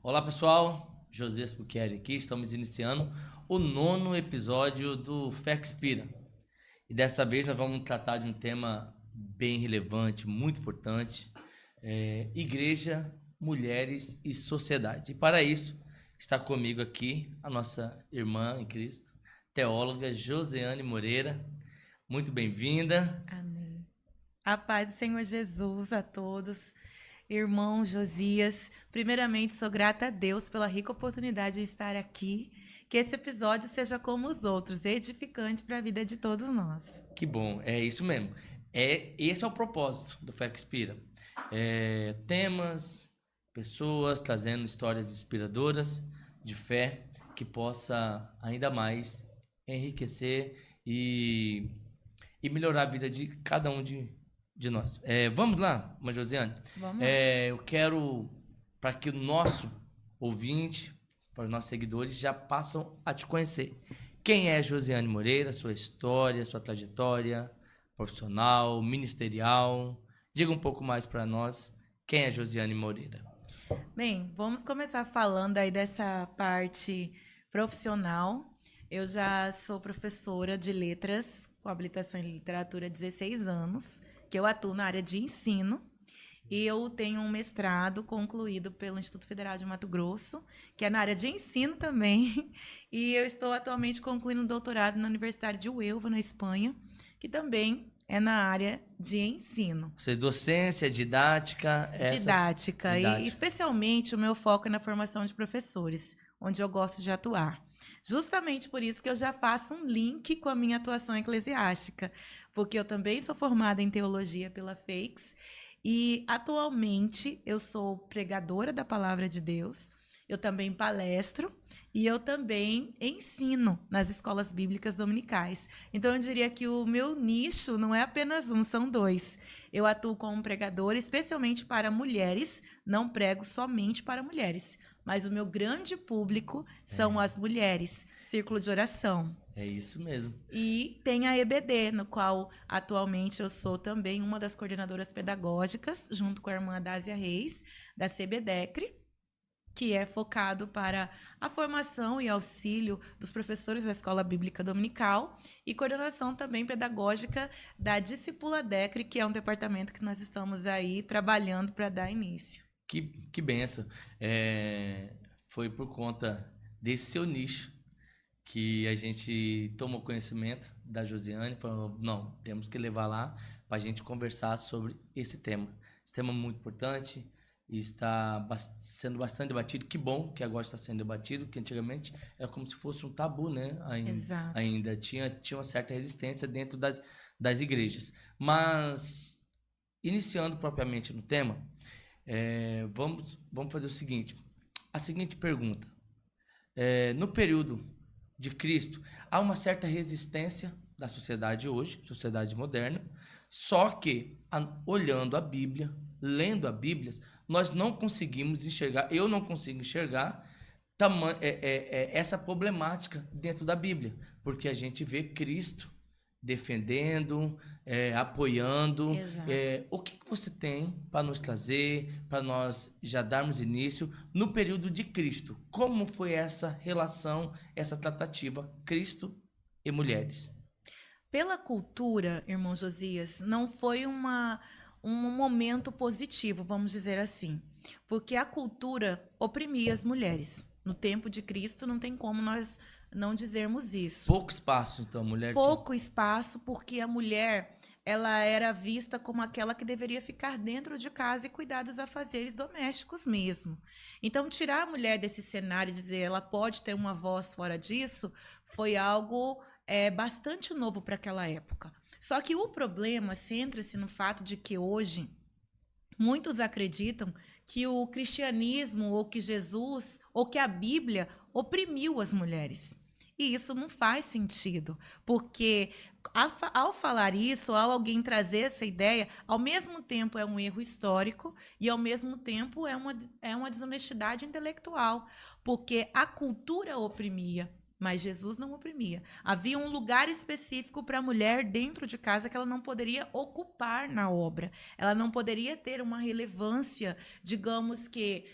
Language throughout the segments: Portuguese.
Olá pessoal, Josias Pucchieri aqui, estamos iniciando o 9º episódio do Fé que Inspira. E dessa vez nós vamos tratar de um tema bem relevante, muito importante, igreja, mulheres e sociedade. E para isso está comigo aqui a nossa irmã em Cristo, teóloga Josiane Moreira. Muito bem-vinda. Amém. A paz do Senhor Jesus a todos. Irmão Josias, primeiramente sou grata a Deus pela rica oportunidade de estar aqui. Que esse episódio seja como os outros, edificante para a vida de todos nós. Que bom, é isso mesmo. Esse é o propósito do Fé que Inspira. Temas, pessoas trazendo histórias inspiradoras de fé que possa ainda mais enriquecer e melhorar a vida de cada um de nós. Vamos lá, Mãe Josiane? Vamos lá. Eu quero, para que o nosso ouvinte, para os nossos seguidores, já passam a te conhecer. Quem é Josiane Moreira, sua história, sua trajetória profissional, ministerial? Diga um pouco mais para nós, quem é Josiane Moreira? Bem, vamos começar falando aí dessa parte profissional. Eu já sou professora de letras, com habilitação em literatura há 16 anos, que eu atuo na área de ensino. E eu tenho um mestrado concluído pelo Instituto Federal de Mato Grosso, que é na área de ensino também. E eu estou atualmente concluindo um doutorado na Universidade de Huelva, na Espanha, que também é na área de ensino. Você docência, didática? Didática. E especialmente o meu foco é na formação de professores, onde eu gosto de atuar. Justamente por isso que eu já faço um link com a minha atuação eclesiástica, porque eu também sou formada em teologia pela FEIX, e atualmente eu sou pregadora da Palavra de Deus, eu também palestro e eu também ensino nas escolas bíblicas dominicais. Então eu diria que o meu nicho não é apenas um, são dois. Eu atuo como pregadora especialmente para mulheres, não prego somente para mulheres, mas o meu grande público são as mulheres, círculo de oração. É isso mesmo. E tem a EBD, no qual atualmente eu sou também uma das coordenadoras pedagógicas, junto com a irmã Dásia Reis, da CBDECRE, que é focado para a formação e auxílio dos professores da Escola Bíblica Dominical, e coordenação também pedagógica da Discipula DECRE, que é um departamento que nós estamos aí trabalhando para dar início. Que benção. Foi por conta desse seu nicho que a gente tomou conhecimento da Josiane, falou, não, temos que levar lá para a gente conversar sobre esse tema. Esse tema é muito importante e está sendo bastante debatido. Que bom que agora está sendo debatido, que antigamente era como se fosse um tabu, né? Ainda tinha uma certa resistência dentro das igrejas. Mas, iniciando propriamente no tema, vamos fazer o seguinte, a seguinte pergunta. No período de Cristo, há uma certa resistência da sociedade hoje, sociedade moderna, só que, olhando a Bíblia, lendo a Bíblia, nós não conseguimos enxergar, eu não consigo enxergar essa problemática dentro da Bíblia, porque a gente vê Cristo defendendo, apoiando. O que você tem para nos trazer, para nós já darmos início no período de Cristo? Como foi essa relação, essa tratativa, Cristo e mulheres? Pela cultura, irmão Josias, não foi um momento positivo, vamos dizer assim, porque a cultura oprimia as mulheres. No tempo de Cristo não tem como nós não dizermos isso. Pouco espaço, então, mulher. Pouco espaço, porque a mulher, ela era vista como aquela que deveria ficar dentro de casa e cuidar dos afazeres domésticos mesmo. Então, tirar a mulher desse cenário e dizer ela pode ter uma voz fora disso, foi algo bastante novo para aquela época. Só que o problema centra-se no fato de que hoje muitos acreditam que o cristianismo ou que Jesus ou que a Bíblia oprimiu as mulheres. E isso não faz sentido, porque ao falar isso, ao alguém trazer essa ideia, ao mesmo tempo é um erro histórico e ao mesmo tempo é uma desonestidade intelectual, porque a cultura oprimia. Mas Jesus não oprimia. Havia um lugar específico para a mulher dentro de casa que ela não poderia ocupar na obra. Ela não poderia ter uma relevância, digamos que,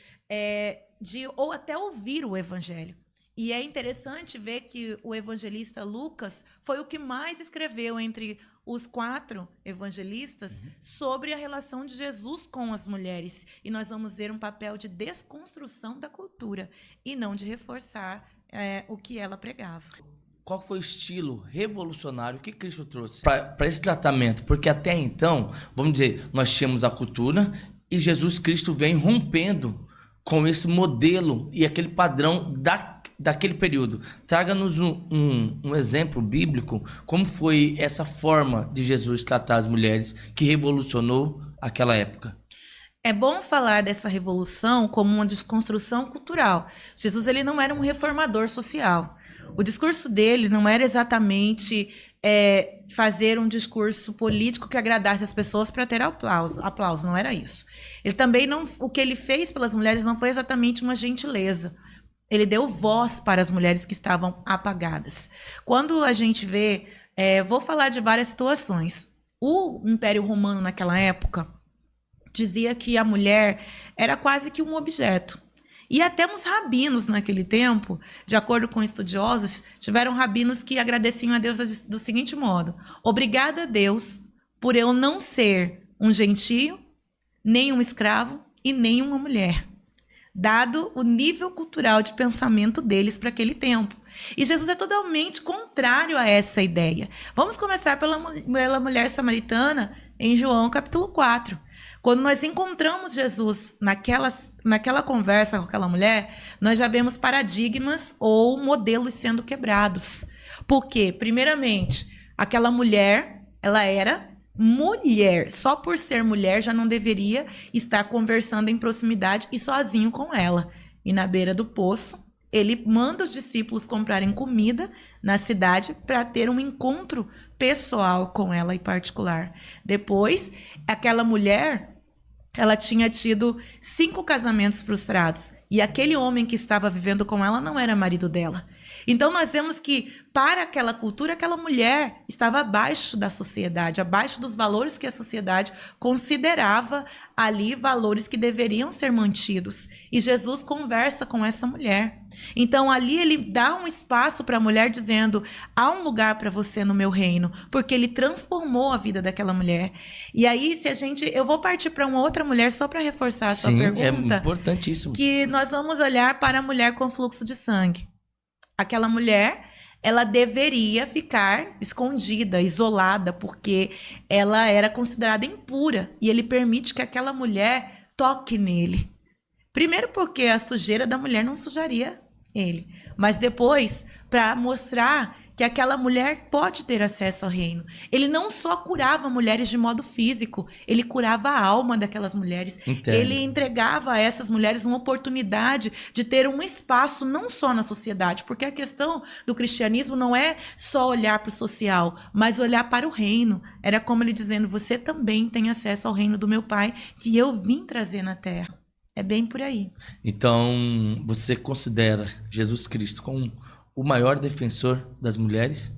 ou até ouvir o evangelho. E é interessante ver que o evangelista Lucas foi o que mais escreveu entre os 4 evangelistas sobre a relação de Jesus com as mulheres. E nós vamos ver um papel de desconstrução da cultura e não de reforçar o que ela pregava. Qual foi o estilo revolucionário que Cristo trouxe para esse tratamento? Porque até então, vamos dizer, nós tínhamos a cultura e Jesus Cristo vem rompendo com esse modelo e aquele padrão daquele período. Traga-nos um exemplo bíblico, como foi essa forma de Jesus tratar as mulheres que revolucionou aquela época. É bom falar dessa revolução como uma desconstrução cultural. Jesus ele não era um reformador social. O discurso dele não era exatamente fazer um discurso político que agradasse as pessoas para ter aplauso. Não era isso. Ele também não, o que ele fez pelas mulheres não foi exatamente uma gentileza. Ele deu voz para as mulheres que estavam apagadas. Quando a gente vê, vou falar de várias situações. O Império Romano naquela época dizia que a mulher era quase que um objeto. E até uns rabinos naquele tempo, de acordo com estudiosos, tiveram rabinos que agradeciam a Deus do seguinte modo: obrigada a Deus por eu não ser um gentio, nem um escravo e nem uma mulher, dado o nível cultural de pensamento deles para aquele tempo. E Jesus é totalmente contrário a essa ideia. Vamos começar pela mulher samaritana em João capítulo 4. Quando nós encontramos Jesus naquela conversa com aquela mulher, nós já vemos paradigmas ou modelos sendo quebrados. Porque, primeiramente, aquela mulher, ela era mulher. Só por ser mulher já não deveria estar conversando em proximidade e sozinho com ela. E na beira do poço, ele manda os discípulos comprarem comida na cidade para ter um encontro pessoal com ela em particular. Depois, aquela mulher, ela tinha tido 5 casamentos frustrados. E aquele homem que estava vivendo com ela não era marido dela. Então, nós vemos que, para aquela cultura, aquela mulher estava abaixo da sociedade, abaixo dos valores que a sociedade considerava ali valores que deveriam ser mantidos. E Jesus conversa com essa mulher. Então, ali ele dá um espaço para a mulher dizendo: há um lugar para você no meu reino, porque ele transformou a vida daquela mulher. E aí, eu vou partir para uma outra mulher só para reforçar a sua pergunta. É importantíssimo. Que nós vamos olhar para a mulher com fluxo de sangue. Aquela mulher, ela deveria ficar escondida, isolada, porque ela era considerada impura. E ele permite que aquela mulher toque nele. Primeiro porque a sujeira da mulher não sujaria ele. Mas depois, para mostrar que aquela mulher pode ter acesso ao reino. Ele não só curava mulheres de modo físico, ele curava a alma daquelas mulheres. Entendo. Ele entregava a essas mulheres uma oportunidade de ter um espaço não só na sociedade, porque a questão do cristianismo não é só olhar para o social, mas olhar para o reino. Era como ele dizendo: você também tem acesso ao reino do meu Pai, que eu vim trazer na terra. É bem por aí. Então, você considera Jesus Cristo como o maior defensor das mulheres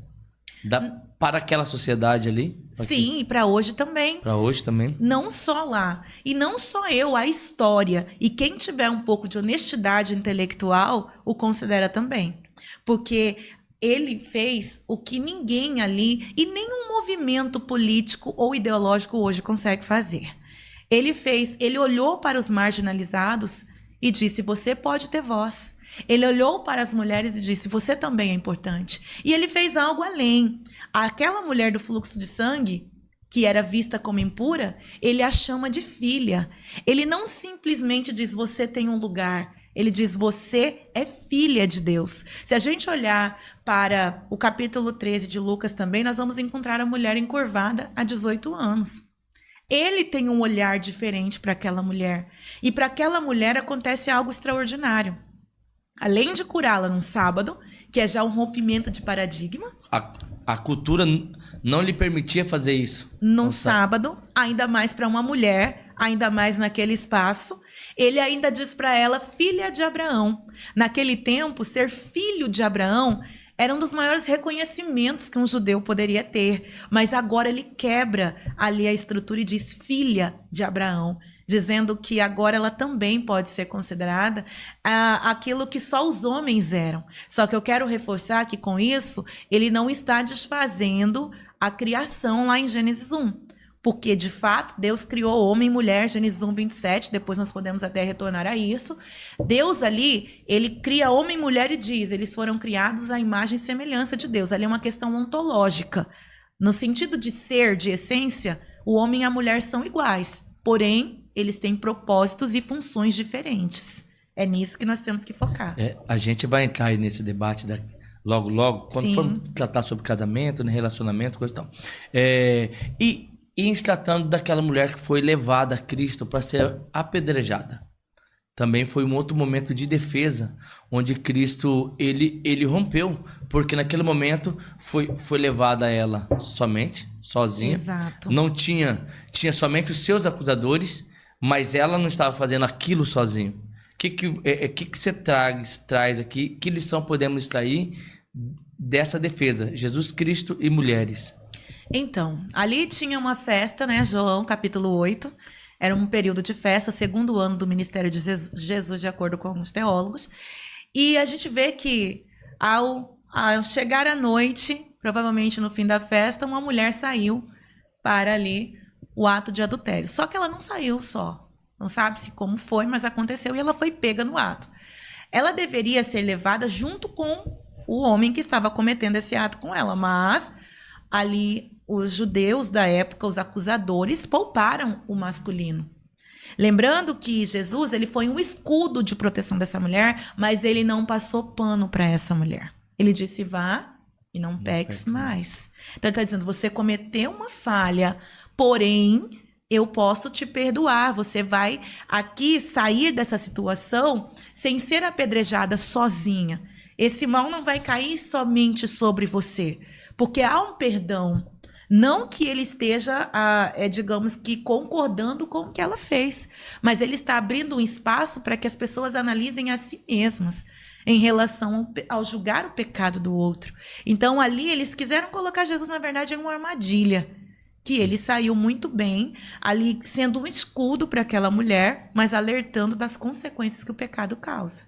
para aquela sociedade ali? Sim, e para hoje também. Para hoje também. Não só lá. E não só eu, a história. E quem tiver um pouco de honestidade intelectual, o considera também. Porque ele fez o que ninguém ali, e nenhum movimento político ou ideológico hoje consegue fazer. Ele olhou para os marginalizados e disse: você pode ter voz. Ele olhou para as mulheres e disse: você também é importante. E ele fez algo além. Aquela mulher do fluxo de sangue, que era vista como impura, ele a chama de filha. Ele não simplesmente diz: você tem um lugar. Ele diz: você é filha de Deus. Se a gente olhar para o capítulo 13 de Lucas também, nós vamos encontrar a mulher encurvada há 18 anos. Ele tem um olhar diferente para aquela mulher. E para aquela mulher acontece algo extraordinário. Além de curá-la num sábado, que é já um rompimento de paradigma. A cultura não lhe permitia fazer isso. Num sábado, ainda mais para uma mulher, ainda mais naquele espaço. Ele ainda diz para ela, filha de Abraão. Naquele tempo, ser filho de Abraão era um dos maiores reconhecimentos que um judeu poderia ter. Mas agora ele quebra ali a estrutura e diz filha de Abraão, dizendo que agora ela também pode ser considerada aquilo que só os homens eram. Só que eu quero reforçar que com isso ele não está desfazendo a criação lá em Gênesis 1. Porque, de fato, Deus criou homem e mulher, Gênesis 1, 27, depois nós podemos até retornar a isso. Deus ali, ele cria homem e mulher e diz, eles foram criados à imagem e semelhança de Deus. Ali é uma questão ontológica. No sentido de ser, de essência, o homem e a mulher são iguais. Porém, eles têm propósitos e funções diferentes. É nisso que nós temos que focar. A gente vai entrar aí nesse debate logo, quando for tratar sobre casamento, relacionamento, coisa e tal. E se tratando daquela mulher que foi levada a Cristo para ser apedrejada. Também foi um outro momento de defesa, onde Cristo, ele rompeu, porque naquele momento foi levada ela sozinha. Exato. Não tinha somente os seus acusadores, mas ela não estava fazendo aquilo sozinha. O que você traz aqui? Que lição podemos extrair dessa defesa? Jesus Cristo e mulheres. Então, ali tinha uma festa, né? João, capítulo 8. Era um período de festa, segundo ano do ministério de Jesus, de acordo com alguns teólogos. E a gente vê que, ao chegar à noite, provavelmente no fim da festa, uma mulher saiu para ali o ato de adultério. Só que ela não saiu só. Não sabe-se como foi, mas aconteceu e ela foi pega no ato. Ela deveria ser levada junto com o homem que estava cometendo esse ato com ela, mas ali os judeus da época, os acusadores, pouparam o masculino. Lembrando que Jesus, ele foi um escudo de proteção dessa mulher, mas ele não passou pano para essa mulher. Ele disse, vá e não peques mais. Então ele está dizendo, você cometeu uma falha, porém, eu posso te perdoar. Você vai aqui sair dessa situação sem ser apedrejada sozinha. Esse mal não vai cair somente sobre você, porque há um perdão. Não que ele esteja, digamos que, concordando com o que ela fez, mas ele está abrindo um espaço para que as pessoas analisem a si mesmas em relação ao julgar o pecado do outro. Então, ali, eles quiseram colocar Jesus, na verdade, em uma armadilha, que ele saiu muito bem, ali sendo um escudo para aquela mulher, mas alertando das consequências que o pecado causa.